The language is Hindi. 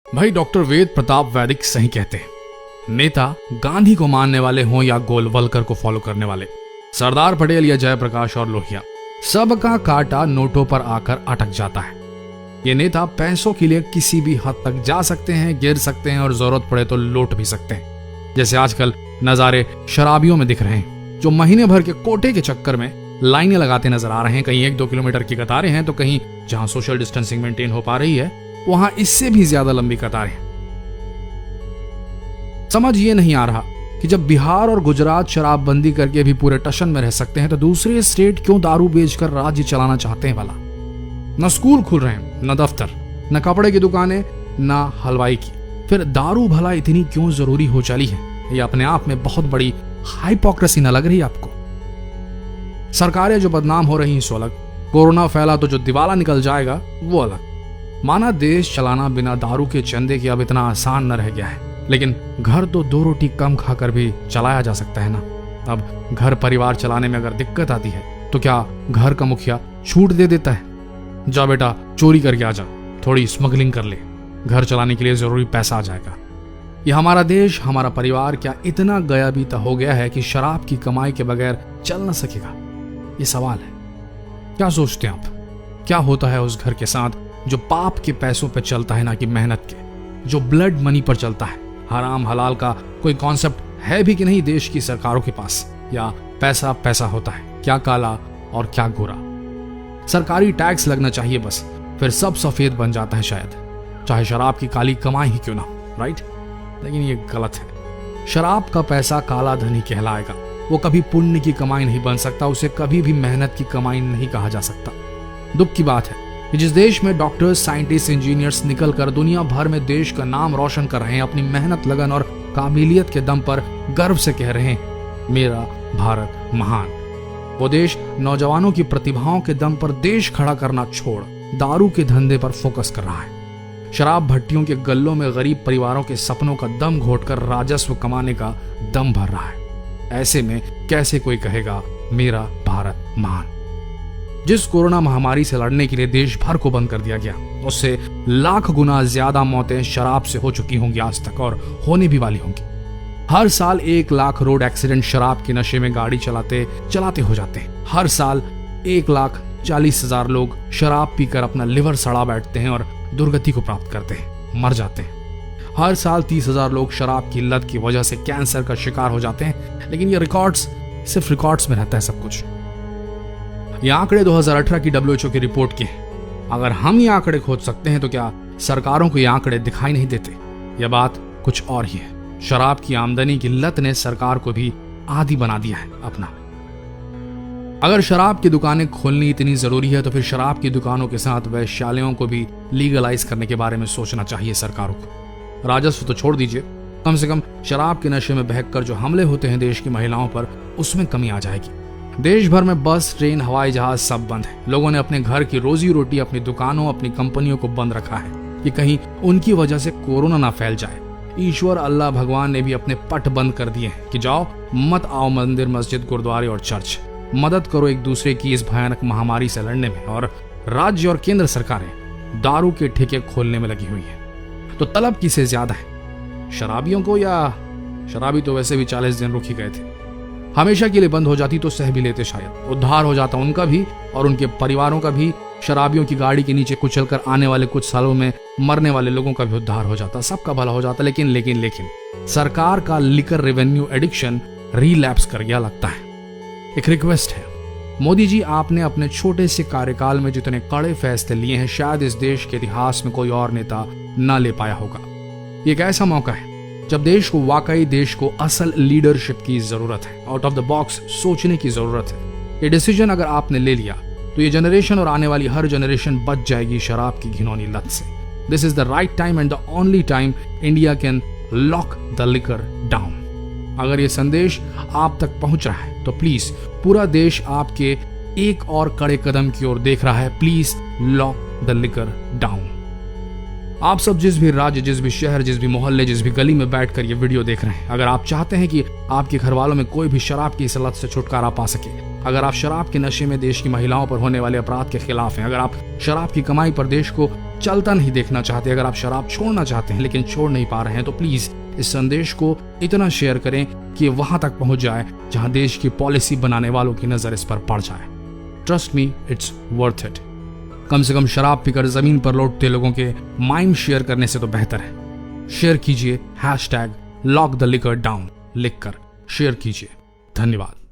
भाई डॉक्टर वेद प्रताप वैदिक सही कहते हैं। नेता गांधी को मानने वाले हों या गोलवलकर को फॉलो करने वाले, सरदार पटेल या जयप्रकाश और लोहिया, सबका कांटा नोटों पर आकर अटक जाता है। ये नेता पैसों के लिए किसी भी हद तक जा सकते हैं, गिर सकते हैं और जरूरत पड़े तो लौट भी सकते हैं। जैसे आजकल नजारे शराबियों में दिख रहे हैं, जो महीने भर के कोटे के चक्कर में लाइनें लगाते नजर आ रहे हैं। कहीं 1-2 किलोमीटर की कतारें हैं तो कहीं जहां सोशल डिस्टेंसिंग मेंटेन हो पा रही है वहां इससे भी ज्यादा लंबी कतारें हैं। समझ ये नहीं आ रहा कि जब बिहार और गुजरात शराबबंदी करके भी पूरे टशन में रह सकते हैं तो दूसरे स्टेट क्यों दारू बेचकर राज्य चलाना चाहते हैं भला। न स्कूल खुल रहे हैं, न दफ्तर, न कपड़े की दुकानें, न हलवाई की, फिर दारू भला इतनी क्यों जरूरी हो चली है। ये अपने आप में बहुत बड़ी हाइपोक्रेसी न लग रही आपको। सरकारें जो बदनाम हो रही हैं सो अलग, कोरोना फैला तो जो दिवाला निकल जाएगा वो अलग। माना देश चलाना बिना दारू के चंदे के अब इतना आसान न रह गया है, लेकिन घर तो 2 रोटी कम खाकर भी चलाया जा सकता है ना। अब घर परिवार चलाने में अगर दिक्कत आती है तो क्या घर का मुखिया छूट दे देता है, जा बेटा चोरी करके आ जा, थोड़ी स्मगलिंग कर ले, घर चलाने के लिए जरूरी पैसा आ जाएगा। ये हमारा देश, हमारा परिवार क्या इतना गया बीता हो गया है कि शराब की कमाई के बगैर चल न सकेगा? ये सवाल है। क्या सोचते हैं आप, क्या होता है उस घर के साथ जो पाप के पैसों पर चलता है ना कि मेहनत के, जो ब्लड मनी पर चलता है? हराम हलाल का कोई कॉन्सेप्ट है भी कि नहीं देश की सरकारों के पास? या पैसा पैसा होता है, क्या काला और क्या गोरा? सरकारी टैक्स लगना चाहिए बस, फिर सब सफेद बन जाता है शायद, चाहे शराब की काली कमाई ही क्यों ना, राइट? लेकिन ये गलत है। शराब का पैसा काला धन ही कहलाएगा, वो कभी पुण्य की कमाई नहीं बन सकता, उसे कभी भी मेहनत की कमाई नहीं कहा जा सकता। दुख की बात है कि जिस देश में डॉक्टर्स, साइंटिस्ट, इंजीनियर्स निकलकर दुनिया भर में देश का नाम रोशन कर रहे हैं, अपनी मेहनत, लगन और काबिलियत के दम पर गर्व से कह रहे हैं मेरा भारत महान, वो देश नौजवानों की प्रतिभाओं के दम पर देश खड़ा करना छोड़ दारू के धंधे पर फोकस कर रहा है। शराब भट्टियों के गल्लों में गरीब परिवारों के सपनों का दम घोटकर राजस्व कमाने का दम भर रहा है। ऐसे में कैसे कोई कहेगा मेरा भारत महान? जिस कोरोना महामारी से लड़ने के लिए देश भर को बंद कर दिया गया, उससे लाख गुना ज्यादा मौतें शराब से हो चुकी होंगी आज तक, और होने भी वाली होंगी। हर साल 1 लाख रोड एक्सीडेंट शराब के नशे में गाड़ी चलाते चलाते हो जाते हैं। हर साल 1,40,000 लोग शराब पीकर अपना लिवर सड़ा बैठते हैं और दुर्गति को प्राप्त करते हैं, मर जाते हैं। हर साल 30,000 लोग शराब की लत की वजह से कैंसर का शिकार हो जाते हैं। लेकिन ये रिकॉर्ड्स, सिर्फ रिकॉर्ड्स में रहता है सब कुछ। ये आंकड़े 2018 की WHO की रिपोर्ट के हैं। अगर हम ये आंकड़े खोज सकते हैं तो क्या सरकारों को ये आंकड़े दिखाई नहीं देते? यह बात कुछ और ही है। शराब की आमदनी की लत ने सरकार को भी आदी बना दिया है अपना। अगर शराब की दुकानें खोलनी इतनी जरूरी है तो फिर शराब की दुकानों के साथ वैश्यालयों को भी लीगलाइज करने के बारे में सोचना चाहिए सरकारों को। राजस्व तो छोड़ दीजिए, कम से कम शराब के नशे में बहकर जो हमले होते हैं देश की महिलाओं पर, उसमें कमी आ जाएगी। देश भर में बस, ट्रेन, हवाई जहाज सब बंद है। लोगों ने अपने घर की रोजी रोटी अपनी दुकानों, अपनी कंपनियों को बंद रखा है कि कहीं उनकी वजह से कोरोना ना फैल जाए। ईश्वर अल्लाह भगवान ने भी अपने पट बंद कर दिए हैं कि जाओ मत आओ मंदिर, मस्जिद, गुरुद्वारे और चर्च। मदद करो एक दूसरे की इस भयानक महामारी से लड़ने में। और राज्य और केंद्र सरकारें दारू के ठेके खोलने में लगी हुई है। तो तलब किसे ज्यादा है, शराबियों को या शराबी तो वैसे भी 40 दिन रुक ही गए थे। हमेशा के लिए बंद हो जाती तो सह भी लेते, शायद उद्धार हो जाता उनका भी और उनके परिवारों का भी। शराबियों की गाड़ी के नीचे कुचलकर आने वाले कुछ सालों में मरने वाले लोगों का भी उद्धार हो जाता, सबका भला हो जाता। लेकिन सरकार का लिकर रेवेन्यू एडिक्शन रीलैप्स कर गया लगता है। एक रिक्वेस्ट है, मोदी जी, आपने अपने छोटे से कार्यकाल में जितने कड़े फैसले लिए हैं शायद इस देश के इतिहास में कोई और नेता न ले पाया होगा। ये एक ऐसा मौका है जब देश को वाकई देश को असल लीडरशिप की जरूरत है, आउट ऑफ द बॉक्स सोचने की जरूरत है। ये डिसीजन अगर आपने ले लिया तो ये जनरेशन और आने वाली हर जनरेशन बच जाएगी शराब की घिनौनी लत से। This is the right time and the only time India can lock the liquor down. अगर ये संदेश आप तक पहुंच रहा है तो प्लीज, पूरा देश आपके एक और कड़े कदम की ओर देख रहा है। Please lock the liquor down. आप सब जिस भी राज्य, जिस भी शहर, जिस भी मोहल्ले, जिस भी गली में बैठकर ये वीडियो देख रहे हैं, अगर आप चाहते हैं कि आपके घर वालों में कोई भी शराब की इस लत से छुटकारा पा सके, अगर आप शराब के नशे में देश की महिलाओं पर होने वाले अपराध के खिलाफ हैं, अगर आप शराब की कमाई पर देश को चलता नहीं देखना चाहते, अगर आप शराब छोड़ना चाहते हैं लेकिन छोड़ नहीं पा रहे हैं, तो प्लीज इस संदेश को इतना शेयर करें कि वहां तक पहुंच जाए जहां देश की पॉलिसी बनाने वालों की नजर इस पर पड़ जाए। Trust me, it's worth it. कम से कम शराब पीकर जमीन पर लौटते लोगों के माइम शेयर करने से तो बेहतर है। शेयर कीजिए, #LockTheLiquorDown लिखकर शेयर कीजिए। धन्यवाद।